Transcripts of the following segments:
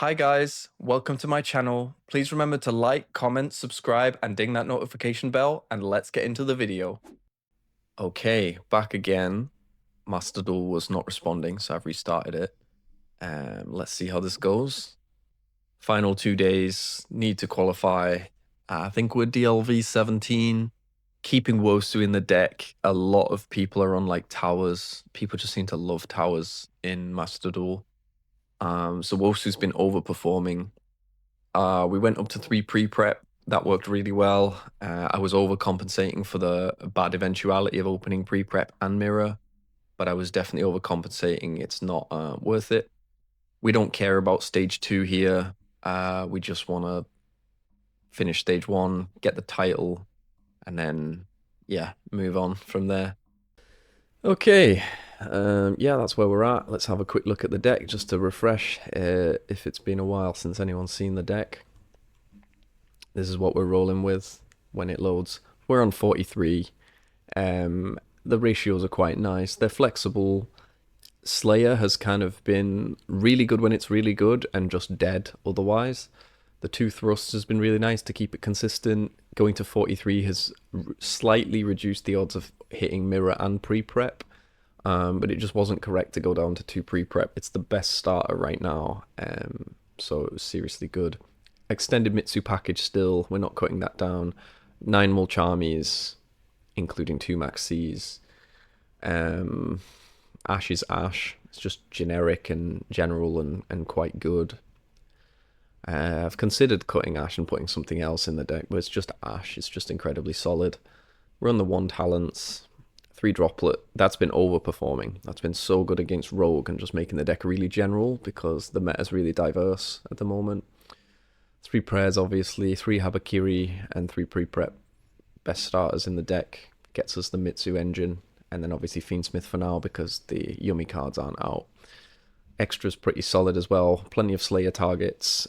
Hi guys, welcome to my channel. Please remember to like, comment, subscribe, and ding that notification bell, and let's get into the video. Okay, back again. Master Duel was not responding, so I've restarted it. Let's see how this goes. Final 2 days, need to qualify. I think we're DLV 17. Keeping Wosu in the deck. A lot of people are on like towers. People just seem to love towers in Master Duel. So Wosu's been overperforming. We went up to 3 pre-prep. That worked really well. I was overcompensating for the bad eventuality of opening pre-prep and mirror, but I was definitely overcompensating. It's not worth it. We don't care about stage 2 here. We just want to finish stage 1, get the title, and then, yeah, move on from there. Okay, yeah, that's where we're at. Let's have a quick look at the deck just to refresh if it's been a while since anyone's seen the deck. This is what we're rolling with when it loads. We're on 43. The ratios are quite nice. They're flexible. Slayer has kind of been really good when it's really good and just dead otherwise. The 2 thrusts has been really nice to keep it consistent. Going to 43 has slightly reduced the odds of hitting mirror and pre-prep, but it just wasn't correct to go down to 2 pre-prep. It's the best starter right now, so it was seriously good. Extended Mitsu package still, we're not cutting that down. 9 Mulchamis, including 2 Max Cs. Ash is Ash. It's just generic and general and quite good. I've considered cutting Ash and putting something else in the deck, but it's just Ash. It's just incredibly solid. We're on the 1 talents, 3 droplet. That's been overperforming. That's been so good against Rogue and just making the deck really general because the meta's really diverse at the moment. 3 prayers, obviously, 3 Habakiri, and 3 pre-prep. Best starters in the deck. Gets us the Mitsu engine, and then obviously Fiendsmith for now because the Yummy cards aren't out. Extra's pretty solid as well. Plenty of Slayer targets.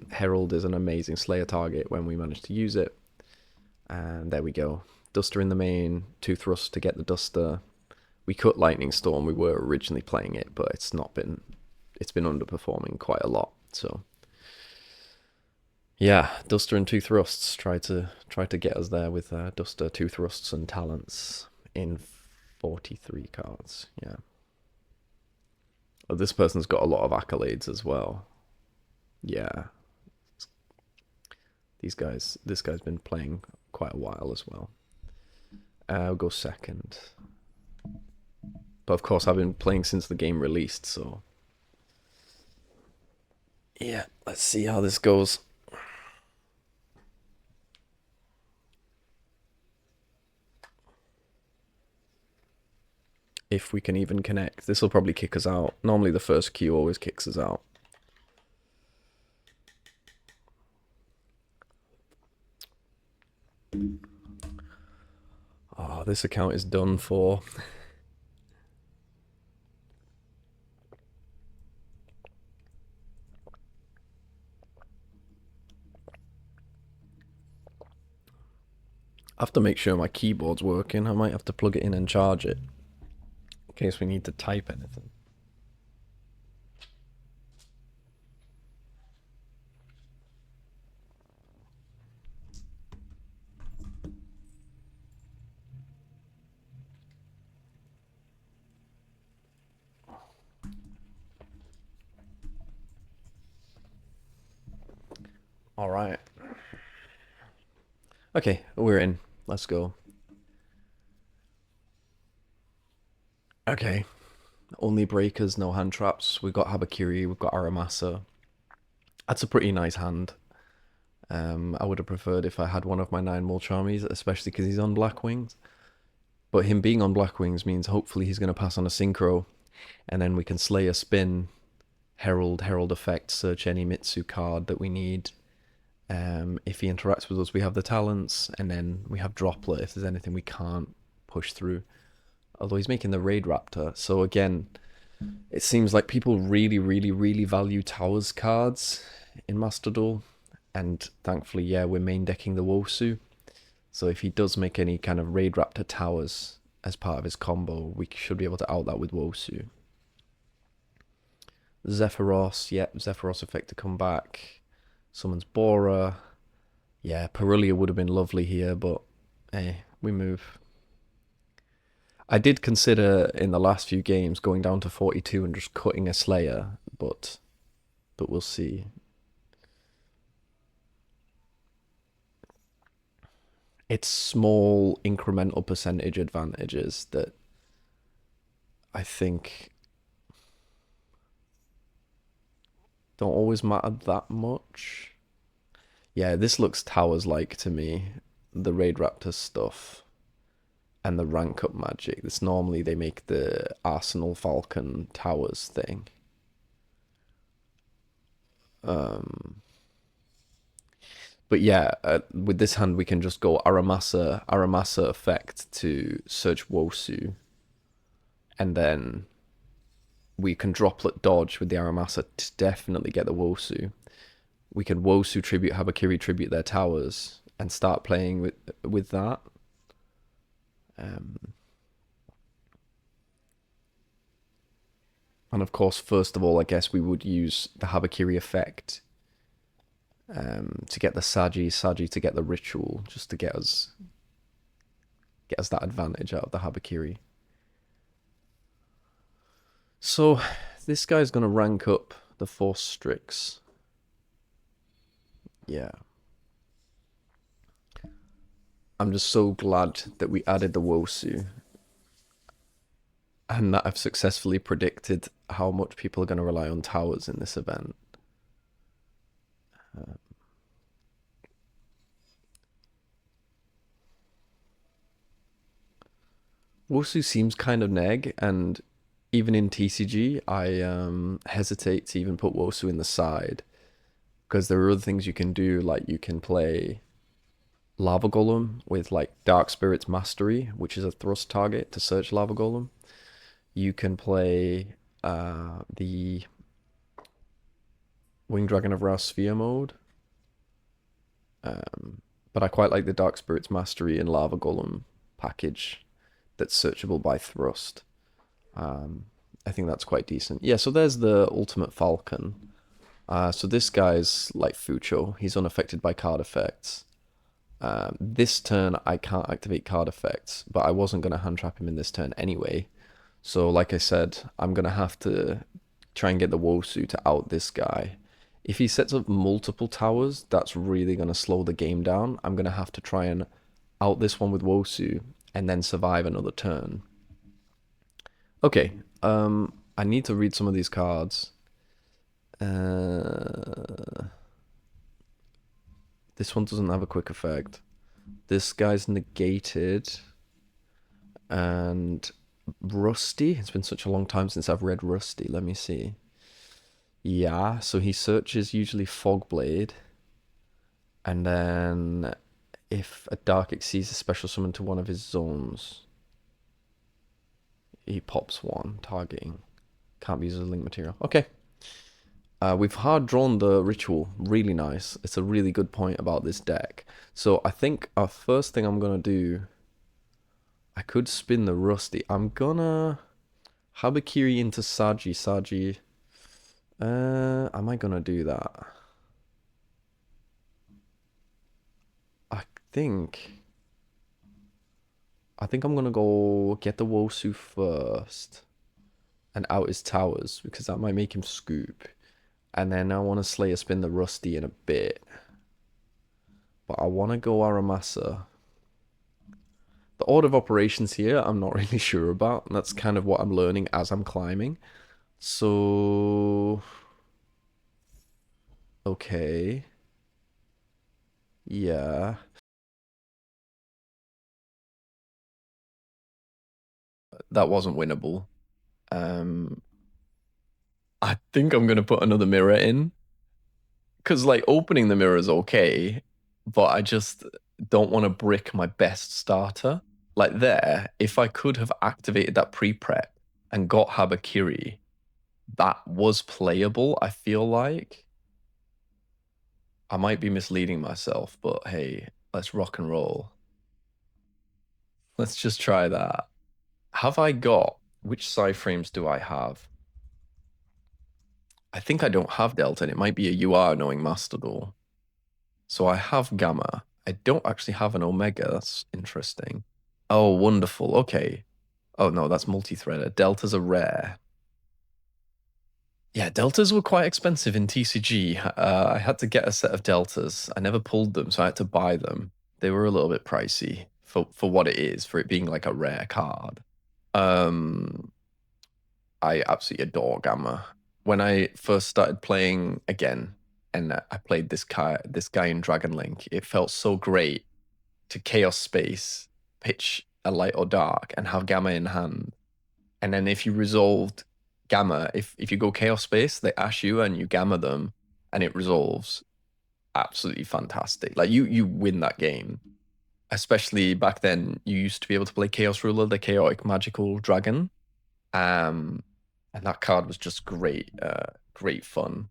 Herald is an amazing Slayer target when we manage to use it. And there we go. Duster in the main, 2 thrusts to get the Duster. We cut Lightning Storm. We were originally playing it, but it's been underperforming quite a lot. So yeah, Duster and 2 thrusts. Try to get us there with Duster, 2 thrusts, and talents in 43 cards. Yeah. Oh, this person's got a lot of accolades as well. Yeah. This guy's been playing quite a while as well. I'll go second. But of course, I've been playing since the game released, so yeah, let's see how this goes. If we can even connect. This will probably kick us out. Normally the first queue always kicks us out. Oh, this account is done for. I have to make sure my keyboard's working. I might have to plug it in and charge it in case we need to type anything. All right. Okay, we're in. Let's go. Okay. Only breakers, no hand traps. We've got Habakiri, we've got Aramasa. That's a pretty nice hand. I would have preferred if I had one of my 9 Mulchamis, especially because he's on Black Wings. But him being on Black Wings means hopefully he's going to pass on a Synchro, and then we can slay a spin, Herald Effect, search any Mitsu card that we need. If he interacts with us, we have the talents, and then we have Droplet if there's anything we can't push through. Although he's making the Raid Raptor, so again, it seems like people really value Towers cards in Master Duel, and thankfully, yeah, we're main decking the Wosu. So if he does make any kind of Raid Raptor Towers as part of his combo, we should be able to out that with Wosu. Zephyros, yep, Zephyros effect to come back. Summons Bora. Yeah, Perillia would have been lovely here, but hey, we move. I did consider in the last few games going down to 42 and just cutting a Slayer, but we'll see. It's small incremental percentage advantages that I think don't always matter that much. Yeah, this looks Towers-like to me. The Raid Raptor stuff and the rank up magic. This normally they make the Arsenal Falcon Towers thing. But yeah, with this hand we can just go Aramasa effect to search Wosu, and then we can droplet dodge with the Aramasa to definitely get the Wosu. We can Wosu tribute, Habakiri tribute their towers, and start playing with that. And of course, first of all, I guess we would use the Habakiri effect to get the Saji to get the ritual, just to get us that advantage out of the Habakiri. So this guy's gonna rank up the 4 Strix. Yeah. I'm just so glad that we added the Wosu and that I've successfully predicted how much people are going to rely on towers in this event. Wosu seems kind of neg, and even in TCG, I hesitate to even put Wosu in the side because there are other things you can do, like you can play Lava Golem with like Dark Spirit's Mastery, which is a thrust target to search Lava Golem. You can play the Winged Dragon of Ra Sphere mode. But I quite like the Dark Spirit's Mastery and Lava Golem package that's searchable by thrust. I think that's quite decent. Yeah, so there's the Ultimate Falcon. So this guy's like Fucho. He's unaffected by card effects. This turn I can't activate card effects, but I wasn't going to hand trap him in this turn anyway. So like I said, I'm going to have to try and get the Wosu to out this guy. If he sets up multiple towers, that's really going to slow the game down. I'm going to have to try and out this one with Wosu and then survive another turn. Okay, I need to read some of these cards. This one doesn't have a quick effect. This guy's negated. And Rusty. It's been such a long time since I've read Rusty. Let me see. Yeah, so he searches usually Fogblade. And then if a Dark exceeds a special summon to one of his zones, he pops one, targeting. Can't be used as a link material. Okay. We've hard drawn the ritual. Really nice. It's a really good point about this deck. So I think our first thing I'm going to do, I could spin the Rusty. I'm gonna Habakiri into Saji. Am I gonna do that? I think I'm gonna go get the Wosu first and out his towers because that might make him scoop. And then I want to Slayer spin the Rusty in a bit. But I want to go Aramasa. The order of operations here, I'm not really sure about. And that's kind of what I'm learning as I'm climbing. So... Okay. Yeah. That wasn't winnable. I think I'm going to put another mirror in. Because, like, opening the mirror is okay. But I just don't want to brick my best starter. Like there, if I could have activated that pre-prep and got Habakiri, that was playable, I feel like. I might be misleading myself, but hey, let's rock and roll. Let's just try that. Have I got... Which side frames do I have? I think I don't have Delta, and it might be a UR knowing Master Duel. So I have Gamma. I don't actually have an Omega. That's interesting. Oh, wonderful. Okay. Oh no, that's multi-threader. Deltas are rare. Yeah, deltas were quite expensive in TCG. I had to get a set of deltas. I never pulled them, so I had to buy them. They were a little bit pricey for what it is, for it being like a rare card. Um, I absolutely adore Gamma. When I first started playing again, and I played this guy in Dragon Link, it felt so great to Chaos Space, pitch a light or dark, and have Gamma in hand. And then if you resolved Gamma, if you go Chaos Space, they ash you and you Gamma them, and it resolves. Absolutely fantastic. Like you win that game. Especially back then, you used to be able to play Chaos Ruler, the chaotic magical dragon. Um, and that card was just great, great fun.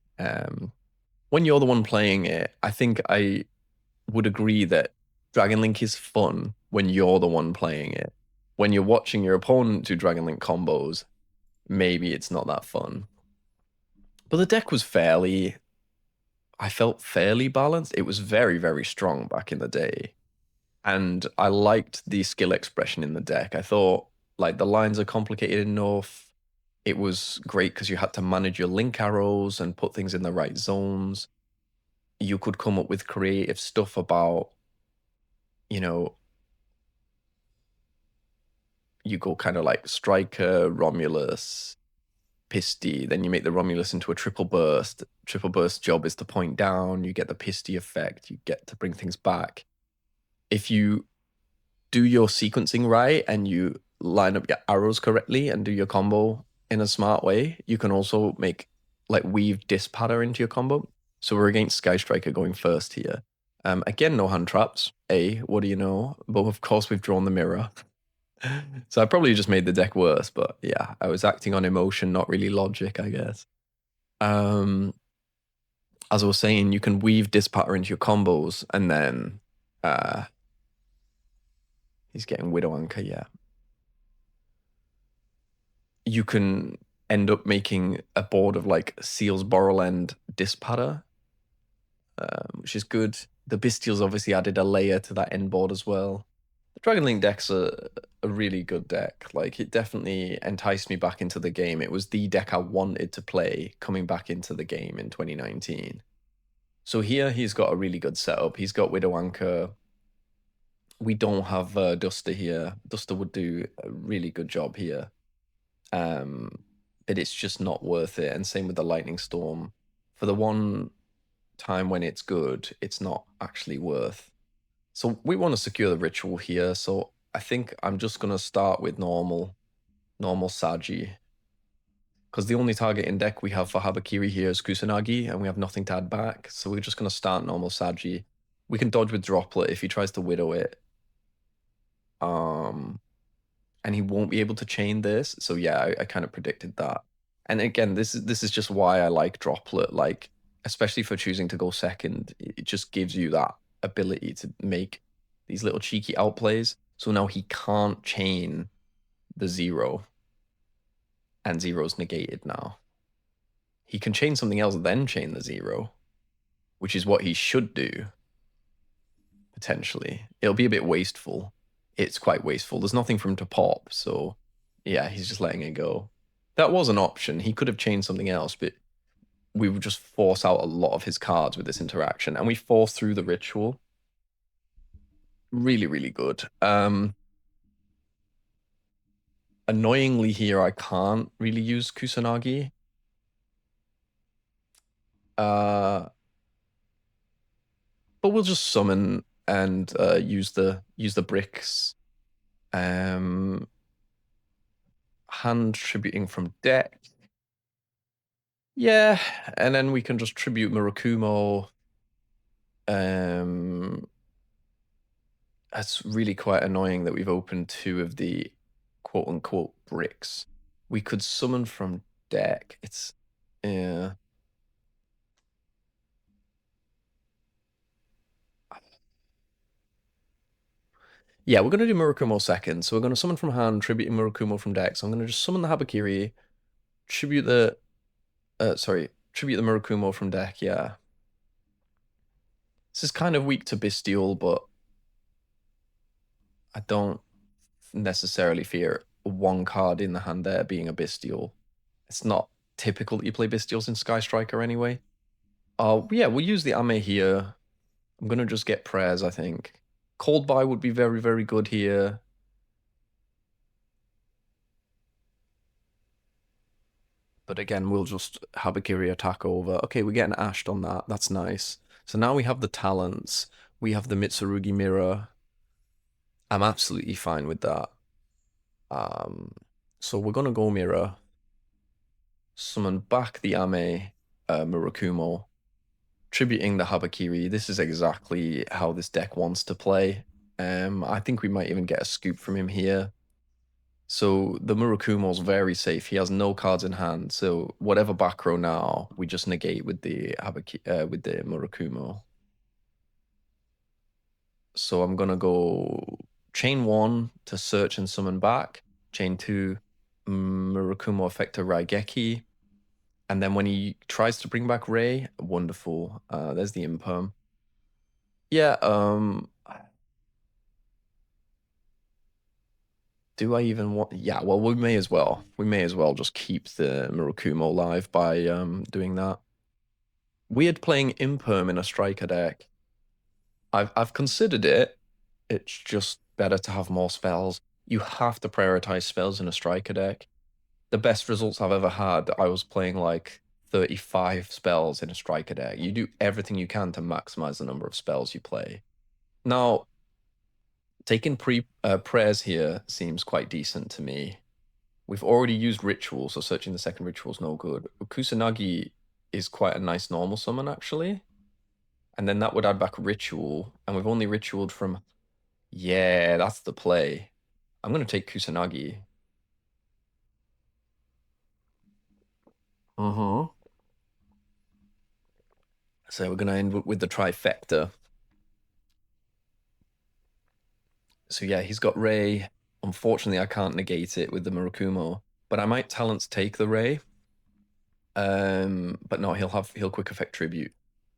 When you're the one playing it, I think I would agree that Dragon Link is fun when you're the one playing it. When you're watching your opponent do Dragon Link combos, maybe it's not that fun. But the deck was I felt fairly balanced. It was very, very strong back in the day. And I liked the skill expression in the deck. I thought like the lines are complicated enough. It was great because you had to manage your link arrows and put things in the right zones. You could come up with creative stuff about, you know, you go kind of like Striker, Romulus, Pisty, then you make the Romulus into a triple burst. Triple burst job is to point down, you get the Pisty effect, you get to bring things back. If you do your sequencing right and you line up your arrows correctly and do your combo in a smart way, you can also make like weave disc patter into your combo. So we're against Sky Striker going first here. Again, no hand traps. What do you know? But of course we've drawn the mirror. So I probably just made the deck worse, but yeah, I was acting on emotion, not really logic, I guess. As I was saying, you can weave disc patter into your combos, and then he's getting Widow Anchor, yeah. You can end up making a board of like Seal's Borrowland disc patter, which is good. The Bestials obviously added a layer to that end board as well. The Dragon Link deck's a really good deck. Like, it definitely enticed me back into the game. It was the deck I wanted to play coming back into the game in 2019. So here he's got a really good setup. He's got Widow Anchor. We don't have Duster here. Duster would do a really good job here. But it's just not worth it. And same with the Lightning Storm. For the one time when it's good, it's not actually worth. So we want to secure the ritual here. So I think I'm just going to start with normal Saji. Because the only target in deck we have for Habakiri here is Kusanagi, and we have nothing to add back. So we're just going to start normal Saji. We can dodge with Droplet if he tries to Widow it. And he won't be able to chain this. So yeah, I kind of predicted that. And again, this is just why I like Droplet. Like, especially for choosing to go second, it just gives you that ability to make these little cheeky outplays. So now he can't chain the 0, and 0's negated now. He can chain something else, then chain the 0, which is what he should do, potentially. It'll be a bit wasteful. It's quite wasteful. There's nothing for him to pop, so yeah, he's just letting it go. That was an option. He could have chained something else, but we would just force out a lot of his cards with this interaction, and we force through the ritual. Really, really good. Annoyingly here, I can't really use Kusanagi. But we'll just summon and use the bricks. Hand tributing from deck. Yeah, and then we can just tribute Murakumo. That's really quite annoying that we've opened 2 of the quote-unquote bricks. We could summon from deck. It's, yeah. Yeah, we're going to do Murakumo second. So we're going to summon from hand, tribute Murakumo from deck. So I'm going to just summon the Habakiri, tribute the... Tribute the Murakumo from deck, yeah. This is kind of weak to Bestial, but I don't necessarily fear one card in the hand there being a Bestial. It's not typical that you play Bestials in Sky Striker anyway. Yeah, we'll use the Ame here. I'm gonna just get prayers, I think. Cold Buy would be very, very good here. But again, we'll just Habakiri attack over. Okay, we're getting ashed on that. That's nice. So now we have the talents. We have the Mitsurugi mirror. I'm absolutely fine with that. So we're gonna go mirror. Summon back the Ame Murakumo. Tributing the Habakiri. This is exactly how this deck wants to play. I think we might even get a scoop from him here. So the Murakumo's very safe. He has no cards in hand. So whatever back row now, we just negate with the with the Murakumo. So I'm gonna go chain 1 to search and summon back. Chain 2, Murakumo Effector Raigeki. And then when he tries to bring back Ray, wonderful. There's the imperm. Yeah, do I even want... Yeah, well, we may as well. We may as well just keep the Murakumo alive by doing that. Weird playing imperm in a striker deck. I've considered it. It's just better to have more spells. You have to prioritize spells in a striker deck. The best results I've ever had, I was playing like 35 spells in a striker deck. You do everything you can to maximize the number of spells you play. Now, taking prayers here seems quite decent to me. We've already used ritual, so searching the second ritual is no good. Kusanagi is quite a nice normal summon, actually. And then that would add back ritual, and we've only ritualed from... Yeah, that's the play. I'm going to take Kusanagi. Uh-huh. So we're going to end with the trifecta. So yeah, he's got Ray. Unfortunately, I can't negate it with the Murakumo, but I might talents take the Ray. But no, he'll quick effect tribute.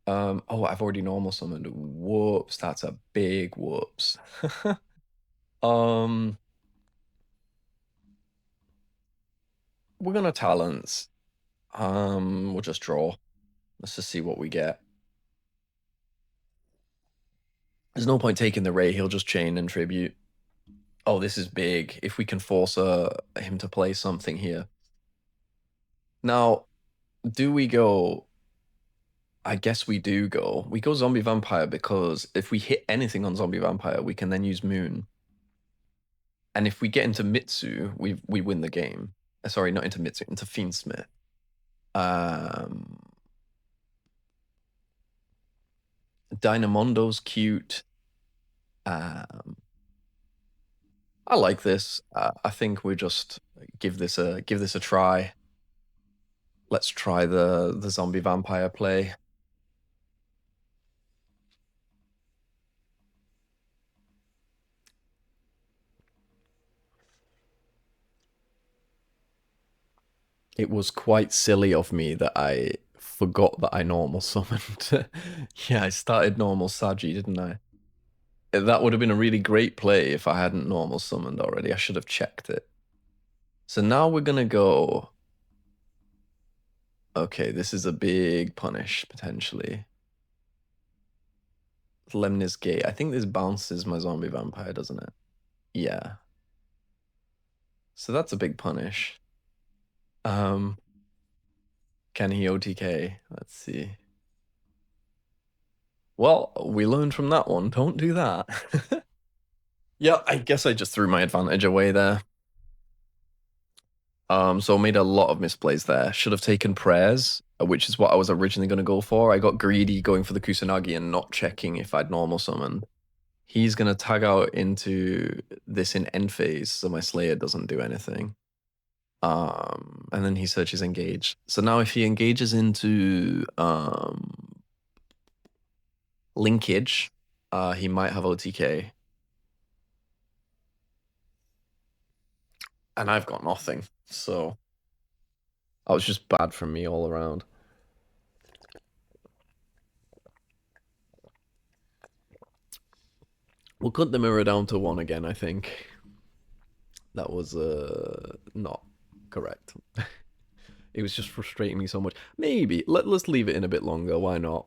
Oh, I've already normal summoned. Whoops, that's a big whoops. Um, we're gonna talents. We'll just draw. Let's just see what we get. There's no point taking the Ray, he'll just chain and tribute. Oh, this is big. If we can force him to play something here. Now, do we go... I guess we do go. We go Zombie Vampire because if we hit anything on Zombie Vampire, we can then use Moon. And if we get into Mitsu, we win the game. Sorry, not into Mitsu, into Fiendsmith. Dynamondo's cute. I like this. I think we just give this a try. Let's try the Zombie Vampire play. It was quite silly of me that I forgot that I normal summoned. Yeah, I started normal Saji, didn't I? That would have been a really great play if I hadn't normal summoned already. I should have checked it. So now we're gonna go... Okay, this is a big punish, potentially. Lemnis Gate. I think this bounces my Zombie Vampire, doesn't it? Yeah. So that's a big punish. Can he OTK? Let's see. Well, we learned from that one. Don't do that. Yeah, I guess I just threw my advantage away there. So made a lot of misplays there. Should have taken prayers, which is what I was originally going to go for. I got greedy going for the Kusanagi and not checking if I'd normal summoned. He's going to tag out into this in end phase, so my Slayer doesn't do anything. And then he searches engage. So now if he engages into linkage, he might have OTK. And I've got nothing, so that was just bad for me all around. We'll cut the mirror down to 1 again, I think. That was not correct. It was just frustrating me so much. Maybe. Let's leave it in a bit longer. Why not?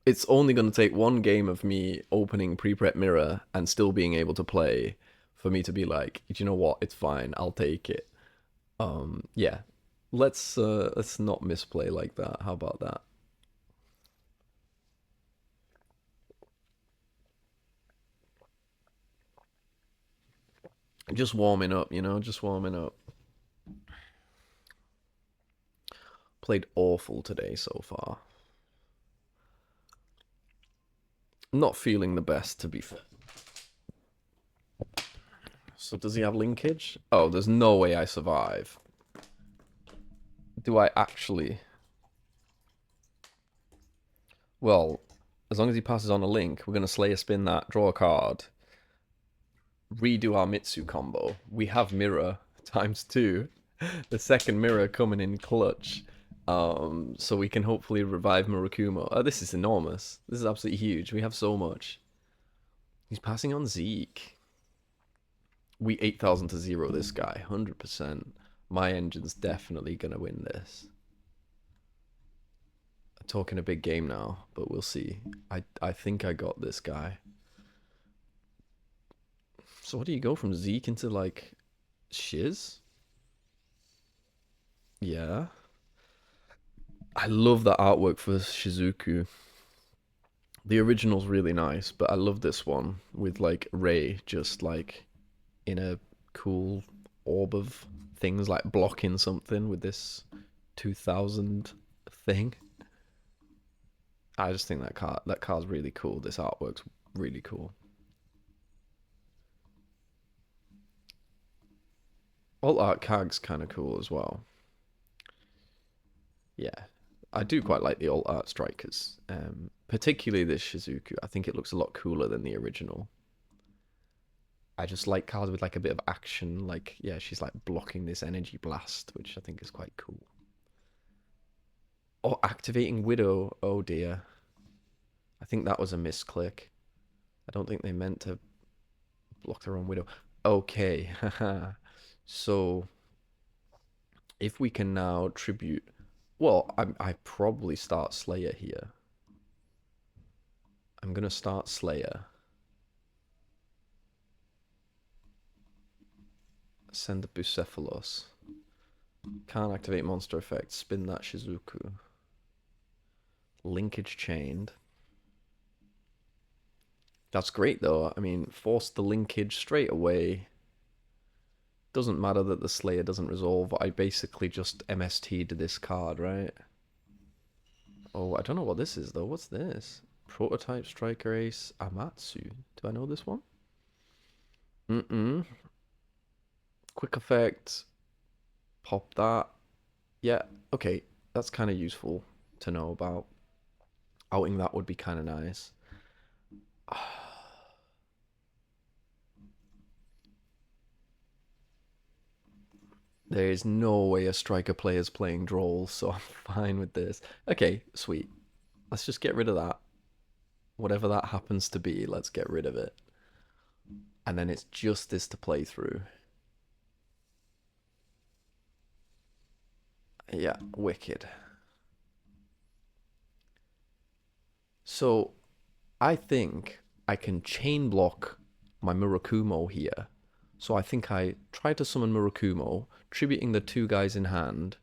It's only going to take 1 game of me opening pre-prep mirror and still being able to play for me to be like, you know what? It's fine. I'll take it. Yeah. Let's not misplay like that. How about that? Just warming up, you know, just warming up. Played awful today so far. Not feeling the best, to be fair. So does he have linkage? Oh, there's no way I survive. Do I actually? Well, as long as he passes on a link, we're going to Slayer spin that, draw a card, redo our Mitsu combo. We have mirror ×2. The second mirror coming in clutch. So we can hopefully revive Murakumo. Oh, this is enormous. This is absolutely huge. We have so much. He's passing on Zeke. We 8,000 to 0 this guy, 100%. My engine's definitely going to win this. I'm talking a big game now, but we'll see. I think I got this guy. So what do you go from Zeke into, like, Shiz? Yeah. I love the artwork for Shizuku. The original's really nice, but I love this one with, like, Rei just, like, in a cool orb of things, like blocking something with this 2000 thing. I just think that card's really cool. This artwork's really cool. Alt art Kag's kind of cool as well. Yeah, I do quite like the alt art strikers, particularly this Shizuku. I think it looks a lot cooler than the original. I just like cards with like a bit of action, like, yeah, she's like blocking this energy blast, which I think is quite cool. Oh, activating Widow. Oh dear. I think that was a misclick. I don't think they meant to block their own Widow. Okay, so if we can now tribute, well, I probably start Slayer here. I'm gonna start Slayer. Send the Bucephalos. Can't activate monster effect. Spin that Shizuku. Linkage chained. That's great though. I mean, force the linkage straight away. Doesn't matter that the Slayer doesn't resolve. I basically just MST'd this card, right? Oh, I don't know what this is though. What's this? Prototype Striker Ace Amatsu. Do I know this one? Quick effect. Pop that. Yeah, okay. That's kind of useful to know about. Outing that would be kind of nice. There is no way a striker player is playing Droll, so I'm fine with this. Okay, sweet. Let's just get rid of that. Whatever that happens to be, let's get rid of it. And then it's just this to play through. Yeah, wicked. So, I think I can chain block my Murakumo here. So I think I try to summon Murakumo, tributing the 2 guys in hand.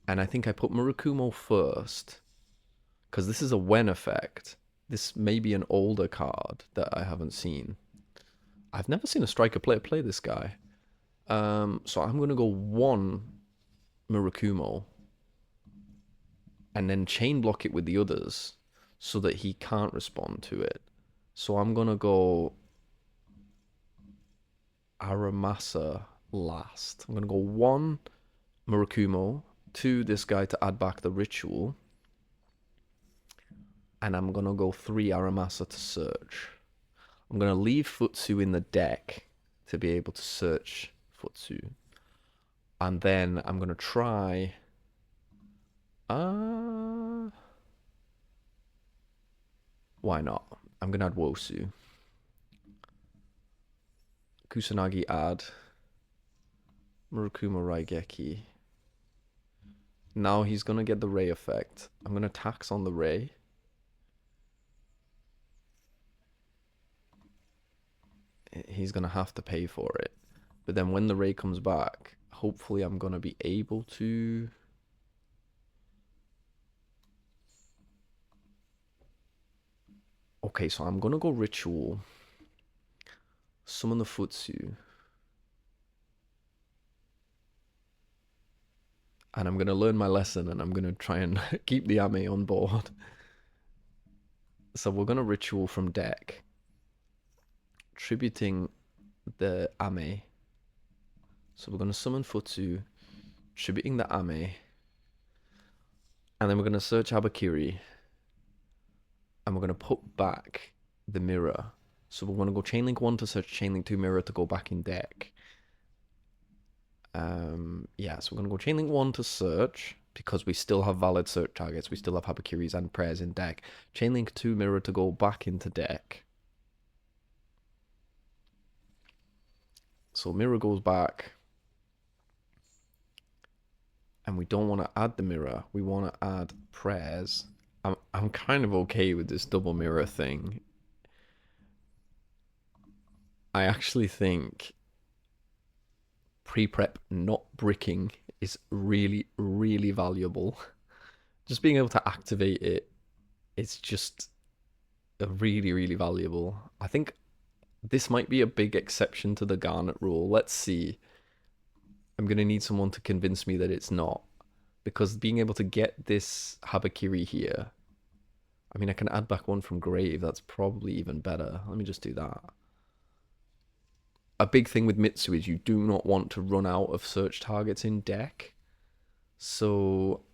And I think I put Murakumo first, because this is a when effect. This may be an older card that I haven't seen. I've never seen a striker player play this guy. So I'm going to go 1 Murakumo and then chain block it with the others so that he can't respond to it. So I'm going to go Aramasa last. I'm going to go 1 Murakumo, 2 this guy to add back the ritual, and I'm going to go 3 Aramasa to search. I'm going to leave Futsu in the deck to be able to search Futsu. And then I'm going to try... why not? I'm going to add Wosu. Kusanagi add. Murukuma Raigeki. Now he's going to get the Ray effect. I'm going to tax on the Ray. He's going to have to pay for it. But then when the Ray comes back, hopefully I'm going to be able to... Okay, so I'm going to go Ritual. Summon the Futsu. And I'm going to learn my lesson and I'm going to try and keep the Ame on board. So we're going to Ritual from deck. Tributing the Ame. So we're going to summon Futsu. Tributing the Ame. And then we're going to search Habakiri. And we're going to put back the mirror. So we're going to go Chainlink 1 to search, Chainlink 2 mirror to go back in deck. Yeah, so we're going to go Chainlink 1 to search, because we still have valid search targets. We still have Habakiris and prayers in deck. Chainlink 2 mirror to go back into deck. So mirror goes back. And we don't want to add the mirror. We want to add prayers. I'm kind of okay with this double mirror thing. I actually think pre-prep not bricking is really, really valuable. Just being able to activate it is just really, really valuable. I think this might be a big exception to the Garnet rule. Let's see. I'm going to need someone to convince me that it's not. Because being able to get this Habakiri here... I mean, I can add back one from Grave. That's probably even better. Let me just do that. A big thing with Mitsu is you do not want to run out of search targets in deck. So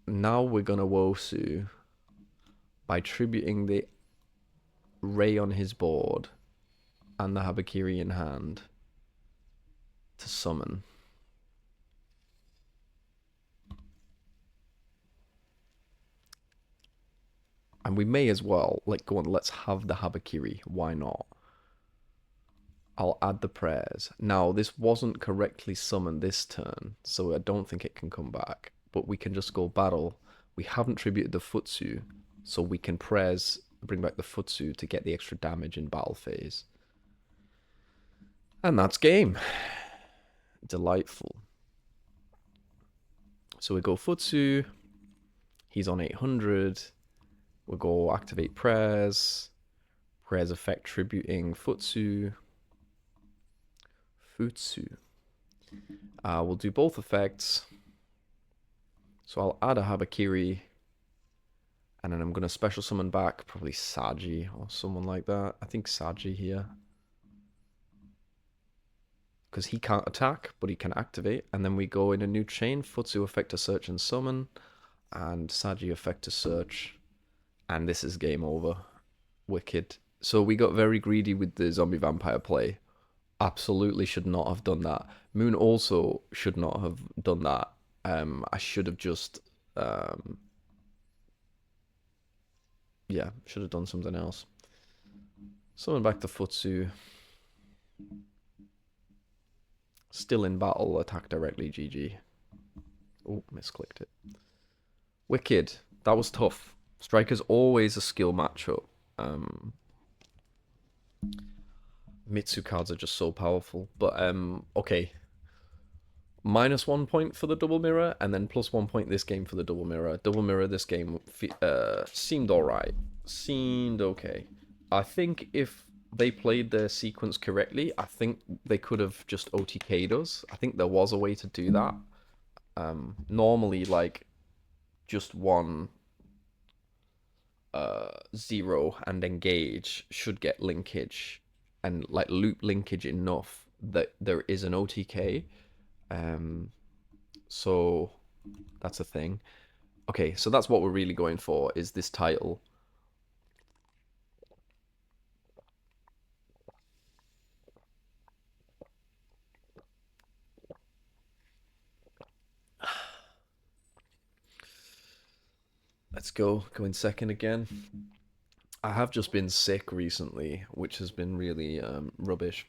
now we're going to Wosu by tributing the Ray on his board and the Habakiri in hand to summon. And we may as well, like, go on, let's have the Habakiri. Why not? I'll add the prayers. Now, this wasn't correctly summoned this turn, so I don't think it can come back. But we can just go battle. We haven't tributed the Futsu, so we can prayers, bring back the Futsu to get the extra damage in battle phase. And that's game. Delightful. So we go Futsu. He's on 800. We'll go activate prayers. Prayers effect tributing Futsu. We'll do both effects. So I'll add a Habakiri. And then I'm going to special summon back probably Saji or someone like that. I think Saji here. Because he can't attack, but he can activate. And then we go in a new chain. Futsu effect to search and summon. And Saji effect to search. And this is game over. Wicked. So we got very greedy with the zombie vampire play. Absolutely should not have done that. Moon also should not have done that. I should have just... yeah, should have done something else. Summon back to Futsu. Still in battle, attack directly, GG. Oh, misclicked it. Wicked. That was tough. Striker's always a skill matchup. Mitsu cards are just so powerful. But, okay. -1 point for the double mirror, and then +1 point this game for the double mirror. Double mirror this game seemed alright. Seemed okay. I think if they played their sequence correctly, I think they could have just OTK'd us. I think there was a way to do that. Normally, like, just one 0 and engage should get linkage, and like loop linkage enough that there is an OTK. So that's a thing. Okay, so that's what we're really going for, is this title. Let's go in second again. I have just been sick recently, which has been really rubbish.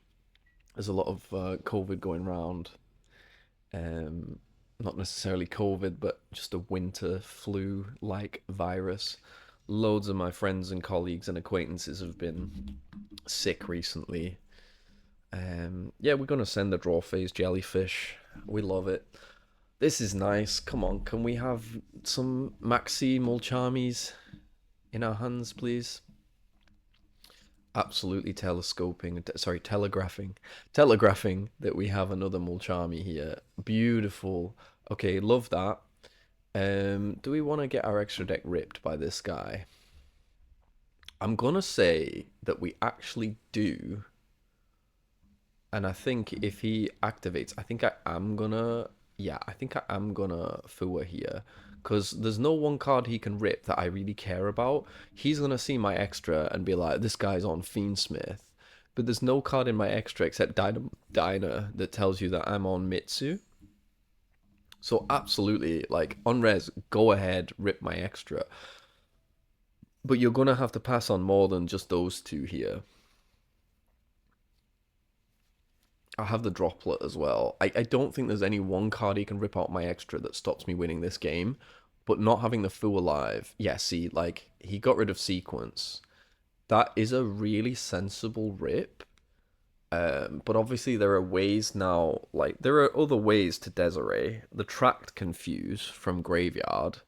There's a lot of COVID going around. Um, Not necessarily COVID, but just a winter flu-like virus. Loads of my friends and colleagues and acquaintances have been sick recently. Yeah, we're gonna send the draw phase jellyfish. We love it. This is nice. Come on, can we have some Maxi Mulchamis in our hands, please? Absolutely telegraphing that we have another Mulchami here. Beautiful. Okay, love that. Do we want to get our extra deck ripped by this guy? I'm gonna say that we actually do, and I think if he activates, I think I am gonna, yeah, I think I am gonna Fua here. Because there's no one card he can rip that I really care about. He's gonna see my extra and be like, this guy's on Fiendsmith. But there's no card in my extra except Diner that tells you that I'm on Mitsu. So absolutely, like, on res, go ahead, rip my extra. But you're gonna have to pass on more than just those two here. I have the droplet as well. I don't think there's any one card he can rip out my extra that stops me winning this game. But not having the Fu alive, yeah, see, like, he got rid of sequence. That is a really sensible rip. But obviously there are ways now, like, there are other ways to Desiree. The Tracked Confuse from Graveyard.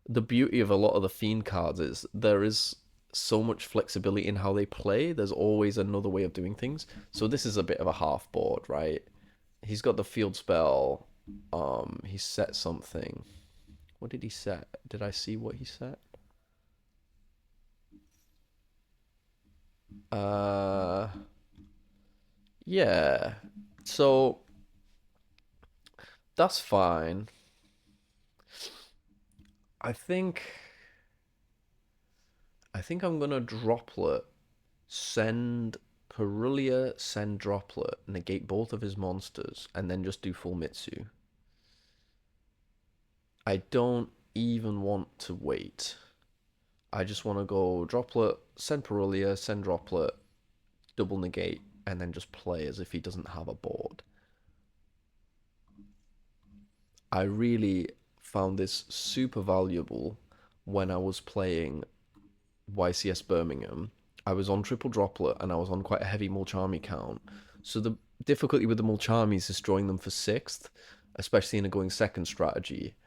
The beauty of a lot of the Fiend cards is there is so much flexibility in how they play. There's always another way of doing things. So this is a bit of a half board, right? He's got the field spell. He set something. What did he set? Did I see what he set? Uh, yeah. So that's fine. I think I'm gonna droplet, send Perulia, send droplet, negate both of his monsters, and then just do full Mitsu. I don't even want to wait. I just want to go droplet, send Perulia, send droplet, double negate, and then just play as if he doesn't have a board. I really found this super valuable when I was playing YCS Birmingham. I was on triple droplet and I was on quite a heavy Mulchami count. So the difficulty with the Mulchamis is drawing them for sixth, especially in a going second strategy.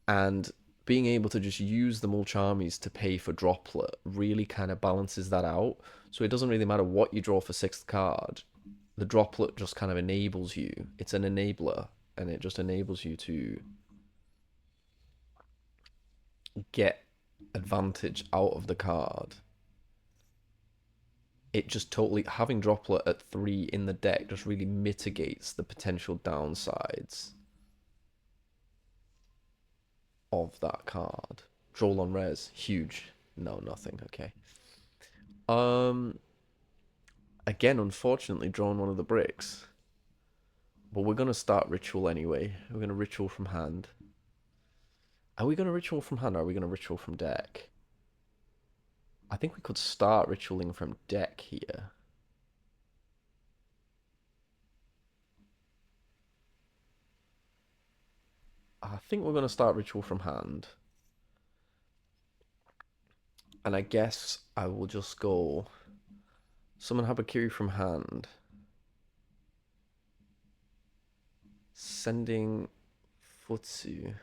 And being able to just use the Mulchamis to pay for droplet really kind of balances that out. So it doesn't really matter what you draw for sixth card. The droplet just kind of enables you. It's an enabler, and it just enables you to get advantage out of the card. It just totally, having droplet at 3 in the deck just really mitigates the potential downsides of that card. Draw on res, huge. No, nothing. Okay. Again, unfortunately, drawn one of the bricks. But we're gonna start ritual anyway. We're gonna ritual from hand. Are we gonna ritual from hand or are we gonna ritual from deck? I think we could start ritualing from deck here. I think we're gonna start ritual from hand. And I guess I will just go summon Habakiri from hand. Sending Futsu.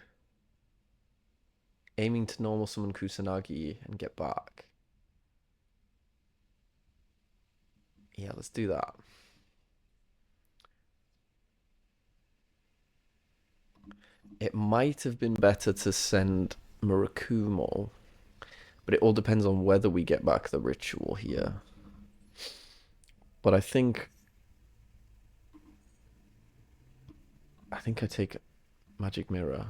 Aiming to normal summon Kusanagi and get back. Yeah, let's do that. It might have been better to send Murakumo, but it all depends on whether we get back the ritual here. But I think I take Magic Mirror.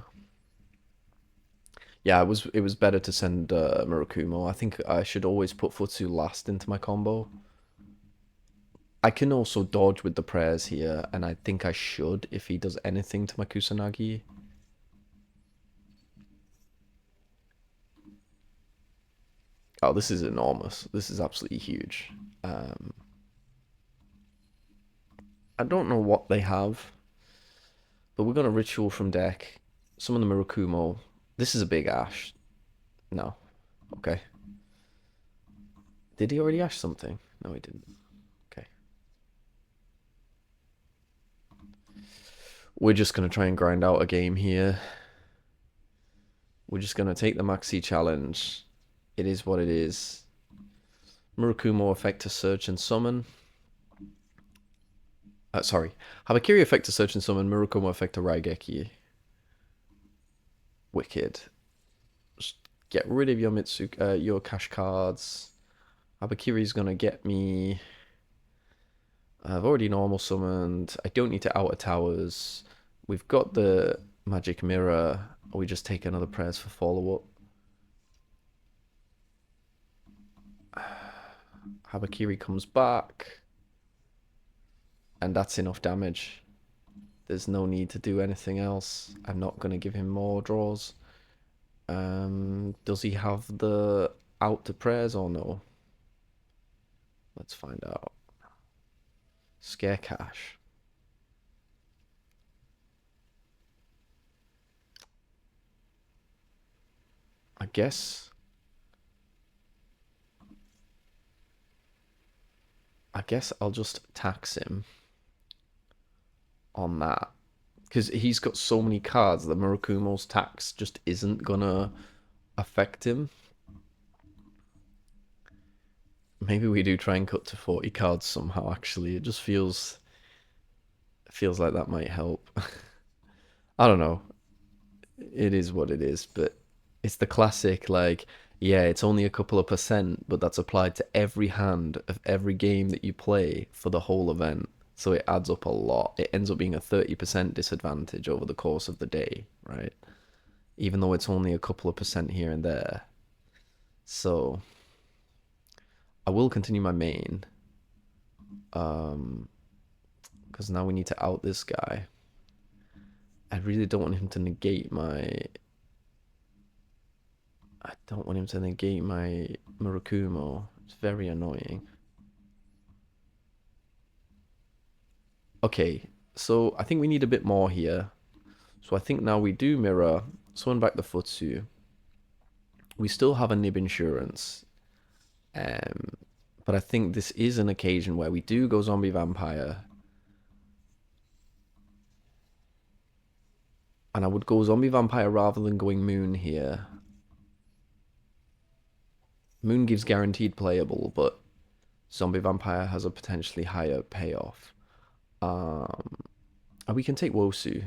Yeah, it was better to send Murakumo. I think I should always put Futsu last into my combo. I can also dodge with the prayers here, and I think I should if he does anything to my Kusanagi. Oh, this is enormous. This is absolutely huge. I don't know what they have, but we're gonna ritual from deck. Summon the Murakumo. This is a big Ash. No. Okay. Did he already Ash something? No, he didn't. Okay. We're just gonna try and grind out a game here. We're just gonna take the Maxi challenge. It is what it is. Murakumo effect to search and summon. Sorry. Habakiri effect to search and summon. Murakumo effect to Raigeki. Wicked. Just get rid of your your cash cards. Habakiri's gonna get me. I've already normal summoned. I don't need to outer towers. We've got the magic mirror. Or we just take another prayers for follow up. Habakiri comes back. And that's enough damage. There's no need to do anything else. I'm not going to give him more draws. Does he have the out to prayers or no? Let's find out. Scare cash. I guess I'll just tax him on that. Because he's got so many cards that Murakumo's tax just isn't gonna affect him. Maybe we do try and cut to 40 cards somehow, actually. It just feels like that might help. I don't know. It is what it is, but it's the classic, like, yeah, it's only a couple of percent, but that's applied to every hand of every game that you play for the whole event. So it adds up a lot. It ends up being a 30% disadvantage over the course of the day, right? Even though it's only a couple of percent here and there. So I will continue my main. Because now we need to out this guy. I really don't want him to negate my... I don't want him to negate my Murakumo. It's very annoying. Okay, so I think we need a bit more here. So I think now we do mirror, summon back the Futsu. We still have a Nib Insurance. But I think this is an occasion where we do go Zombie Vampire. And I would go Zombie Vampire rather than going Moon here. Moon gives guaranteed playable, but Zombie Vampire has a potentially higher payoff. We can take Wosu.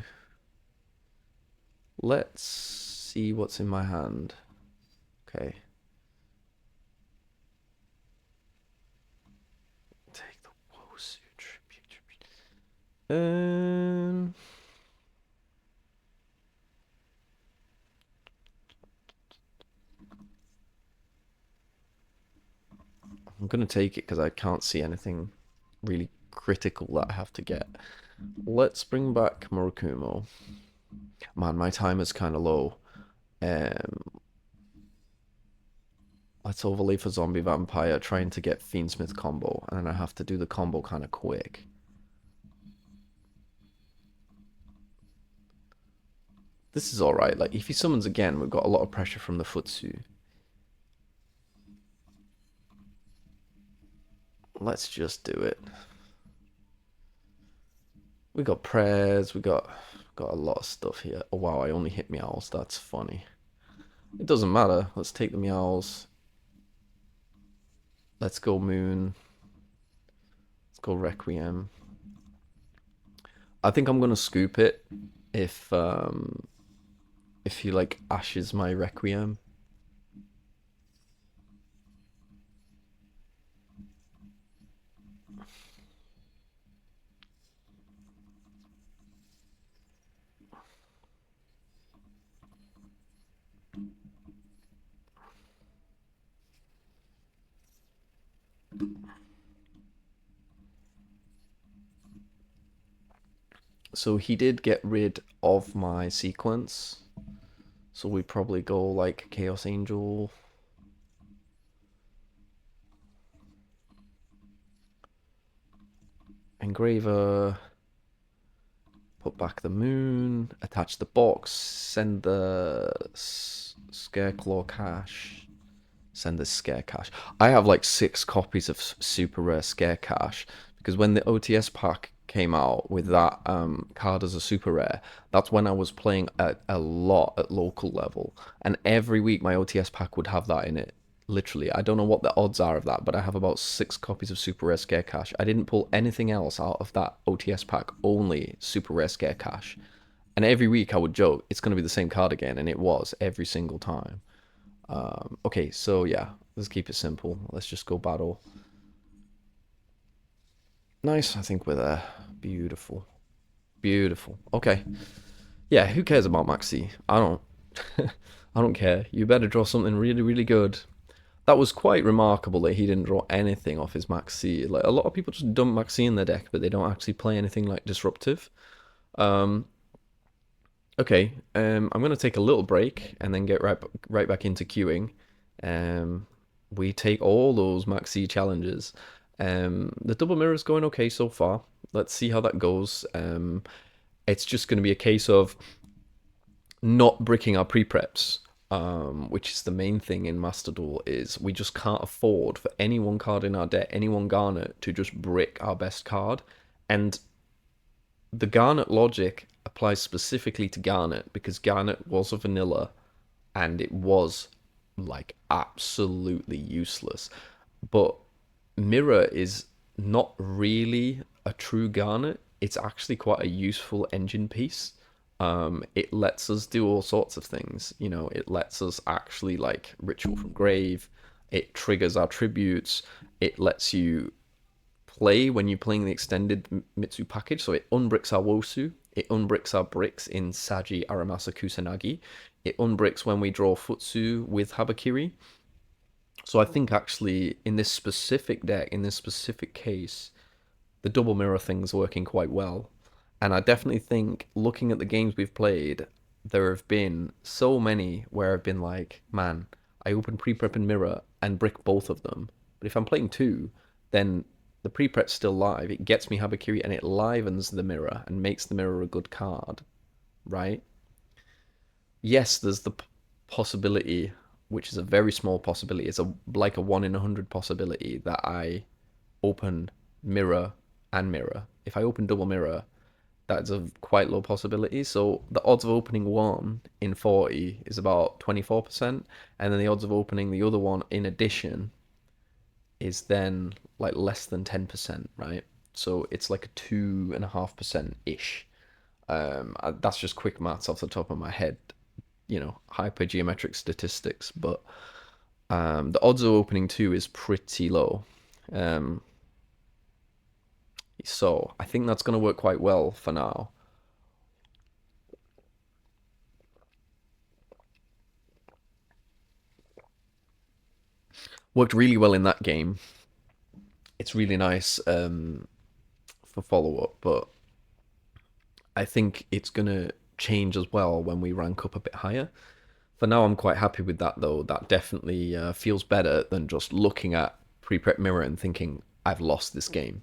Let's see what's in my hand. Okay. Take the Wosu tribute. I'm gonna take it because I can't see anything really critical that I have to get. Let's bring back Murakumo. Man, my time is kind of low. Let's overlay for Zombie Vampire, trying to get Fiendsmith combo, and then I have to do the combo kind of quick. This is alright. Like, if he summons again, we've got a lot of pressure from the Futsu. Let's just do it. We got prayers, we got a lot of stuff here. Oh wow, I only hit meows, that's funny. It doesn't matter, let's take the meows. Let's go Moon. Let's go Requiem. I think I'm gonna scoop it if he like ashes my Requiem. So he did get rid of my sequence. So we probably go like Chaos Angel. Engraver, put back the moon, attach the box, send the Scareclaw cache, send the Scare cache. I have like 6 copies of super rare Scare cache because when the OTS pack came out with that card as a super rare, that's when I was playing a lot at local level, and every week my OTS pack would have that in it. Literally, I don't know what the odds are of that, but I have about 6 copies of super rare Scare cache. I didn't pull anything else out of that OTS pack, only super rare Scare cache. And every week I would joke it's going to be the same card again, and it was every single time. Okay, so yeah, let's keep it simple. Let's just go battle. Nice, I think we're there. Beautiful. Beautiful. Okay. Yeah, who cares about Maxi? I don't. I don't care. You better draw something really, really good. That was quite remarkable that he didn't draw anything off his Maxi. Like, a lot of people just dump Maxi in their deck, but they don't actually play anything like disruptive. Um, okay, I'm gonna take a little break and then get right back into queuing. Um, we take all those Maxi challenges. The double mirror is going okay so far. Let's see how that goes. It's just going to be a case of not bricking our pre-preps, which is the main thing in Master Duel, is we just can't afford for any one card in our deck, any one Garnet, to just brick our best card. And the Garnet logic applies specifically to Garnet because Garnet was a vanilla and it was like absolutely useless. But Mirror is not really a true Garnet. It's actually quite a useful engine piece. It lets us do all sorts of things. You know, it lets us actually like Ritual from Grave. It triggers our tributes. It lets you play when you're playing the extended Mitsu package. So it unbricks our Wosu. It unbricks our bricks in Saji, Aramasa, Kusanagi. It unbricks when we draw Futsu with Habakiri. So I think actually in this specific deck, in this specific case, the double mirror thing's working quite well. And I definitely think looking at the games we've played, there have been so many where I've been like, man, I open pre-prep and mirror and brick both of them. But if I'm playing two, then the pre-prep's still live. It gets me Habakiri and it livens the mirror and makes the mirror a good card, right? Yes, there's the possibility, which is a very small possibility. It's like a 1 in 100 possibility that I open mirror and mirror. If I open double mirror, that's a quite low possibility. So the odds of opening one in 40 is about 24%, and then the odds of opening the other one in addition is then like less than 10%, right? So it's like a 2.5% ish. That's just quick maths off the top of my head, you know, hypergeometric statistics, but the odds of opening two is pretty low. So I think that's going to work quite well for now. Worked really well in that game. It's really nice for follow-up, but I think it's going to change as well when we rank up a bit higher. For now, I'm quite happy with that, though. That definitely feels better than just looking at pre-prep mirror and thinking, I've lost this game.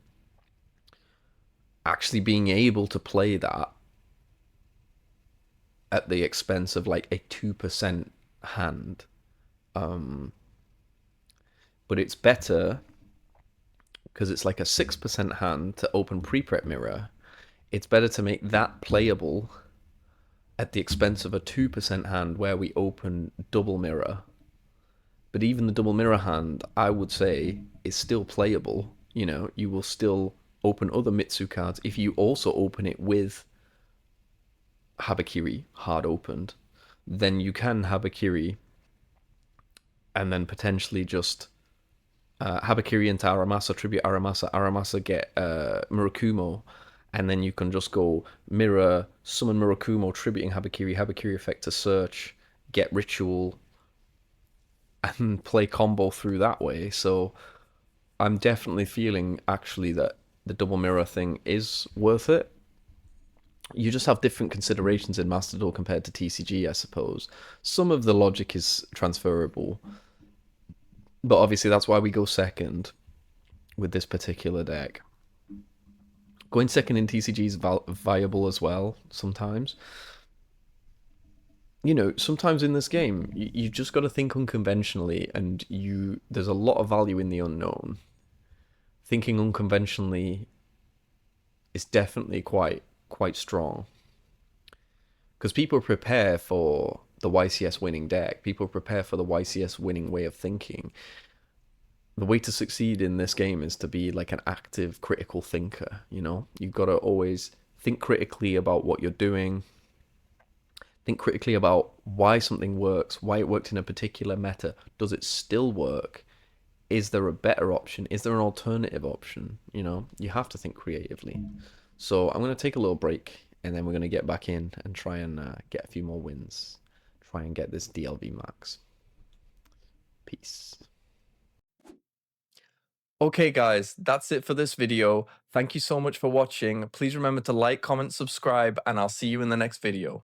Actually being able to play that at the expense of like a 2% hand. But it's better because it's like a 6% hand to open pre-prep mirror. It's better to make that playable at the expense of a 2% hand where we open double mirror. But even the double mirror hand, I would say, is still playable. You know, you will still open other Mitsu cards if you also open it with Habakiri hard opened. Then you can Habakiri and then potentially just Habakiri into Aramasa, tribute Aramasa, Aramasa get Murakumo, and then you can just go mirror, summon Murakumo, tributing Habakiri, Habakiri effect to search, get ritual, and play combo through that way. So I'm definitely feeling actually that the double mirror thing is worth it. You just have different considerations in Master Duel compared to TCG, I suppose. Some of the logic is transferable, but obviously that's why we go second with this particular deck. Going second in TCG is viable as well sometimes. You know, sometimes in this game, you just got to think unconventionally, and there's a lot of value in the unknown. Thinking unconventionally is definitely quite strong, because people prepare for the YCS winning deck. People prepare for the YCS winning way of thinking. The way to succeed in this game is to be like an active, critical thinker. You know, you've got to always think critically about what you're doing. Think critically about why something works, why it worked in a particular meta. Does it still work? Is there a better option? Is there an alternative option? You know, you have to think creatively. So I'm going to take a little break, and then we're going to get back in and try and get a few more wins. Try and get this DLV max. Peace. Okay guys, that's it for this video. Thank you so much for watching. Please remember to like, comment, subscribe, and I'll see you in the next video.